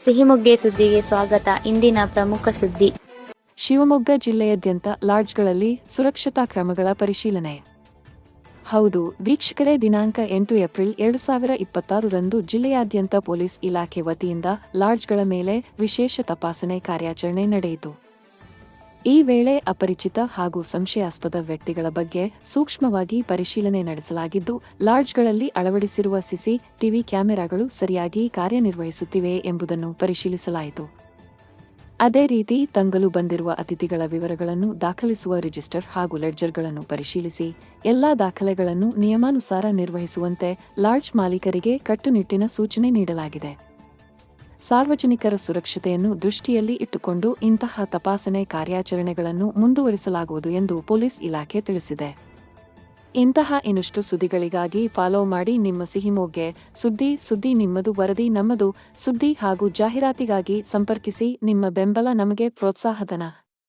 ಸಿಹಿಮೊಗ್ಗೆ ಸುದ್ದಿಗೆ ಸ್ವಾಗತ. ಇಂದಿನ ಪ್ರಮುಖ ಸುದ್ದಿ. ಶಿವಮೊಗ್ಗ ಜಿಲ್ಲೆಯಾದ್ಯಂತ ಲಾಡ್ಜ್ಗಳಲ್ಲಿ ಸುರಕ್ಷತಾ ಕ್ರಮಗಳ ಪರಿಶೀಲನೆ. ಹೌದು ವೀಕ್ಷಕರೇ, ದಿನಾಂಕ 8 ಏಪ್ರಿಲ್ 2026ರಂದು ಜಿಲ್ಲೆಯಾದ್ಯಂತ ಪೊಲೀಸ್ ಇಲಾಖೆ ವತಿಯಿಂದ ಲಾಡ್ಜ್ಗಳ ಮೇಲೆ ವಿಶೇಷ ತಪಾಸಣೆ ಕಾರ್ಯಾಚರಣೆ ನಡೆಯಿತು. ಈ ವೇಳೆ ಅಪರಿಚಿತ ಹಾಗೂ ಸಂಶಯಾಸ್ಪದ ವ್ಯಕ್ತಿಗಳ ಬಗ್ಗೆ ಸೂಕ್ಷ್ಮವಾಗಿ ಪರಿಶೀಲನೆ ನಡೆಸಲಾಗಿದ್ದು, ಲಾಡ್ಜ್ಗಳಲ್ಲಿ ಅಳವಡಿಸಿರುವ ಸಿಸಿಟಿವಿ ಕ್ಯಾಮೆರಾಗಳು ಸರಿಯಾಗಿ ಕಾರ್ಯನಿರ್ವಹಿಸುತ್ತಿವೆ ಎಂಬುದನ್ನು ಪರಿಶೀಲಿಸಲಾಯಿತು. ಅದೇ ರೀತಿ ತಂಗಲು ಬಂದಿರುವ ಅತಿಥಿಗಳ ವಿವರಗಳನ್ನು ದಾಖಲಿಸುವ ರಿಜಿಸ್ಟರ್ ಹಾಗೂ ಲೆಡ್ಜರ್ಗಳನ್ನು ಪರಿಶೀಲಿಸಿ ಎಲ್ಲಾ ದಾಖಲೆಗಳನ್ನು ನಿಯಮಾನುಸಾರ ನಿರ್ವಹಿಸುವಂತೆ ಲಾಡ್ಜ್ ಮಾಲೀಕರಿಗೆ ಕಟ್ಟುನಿಟ್ಟಿನ ಸೂಚನೆ ನೀಡಲಾಗಿದೆ. ಸಾರ್ವಜನಿಕರ ಸುರಕ್ಷತೆಯನ್ನು ದೃಷ್ಟಿಯಲ್ಲಿ ಇಟ್ಟುಕೊಂಡು ಇಂತಹ ತಪಾಸಣೆ ಕಾರ್ಯಾಚರಣೆಗಳನ್ನು ಮುಂದುವರಿಸಲಾಗುವುದು ಎಂದು ಪೊಲೀಸ್ ಇಲಾಖೆ ತಿಳಿಸಿದೆ. ಇಂತಹ ಇನ್ನಷ್ಟು ಸುದ್ದಿಗಳಿಗಾಗಿ ಫಾಲೋ ಮಾಡಿ ನಿಮ್ಮ ಸಿಹಿಮೊಗ್ಗೆ ಸುದ್ದಿ ನಿಮ್ಮದು, ವರದಿ ನಮ್ಮದು. ಸುದ್ದಿ ಹಾಗೂ ಜಾಹೀರಾತಿಗಾಗಿ ಸಂಪರ್ಕಿಸಿ. ನಿಮ್ಮ ಬೆಂಬಲ ನಮಗೆ ಪ್ರೋತ್ಸಾಹಧನ.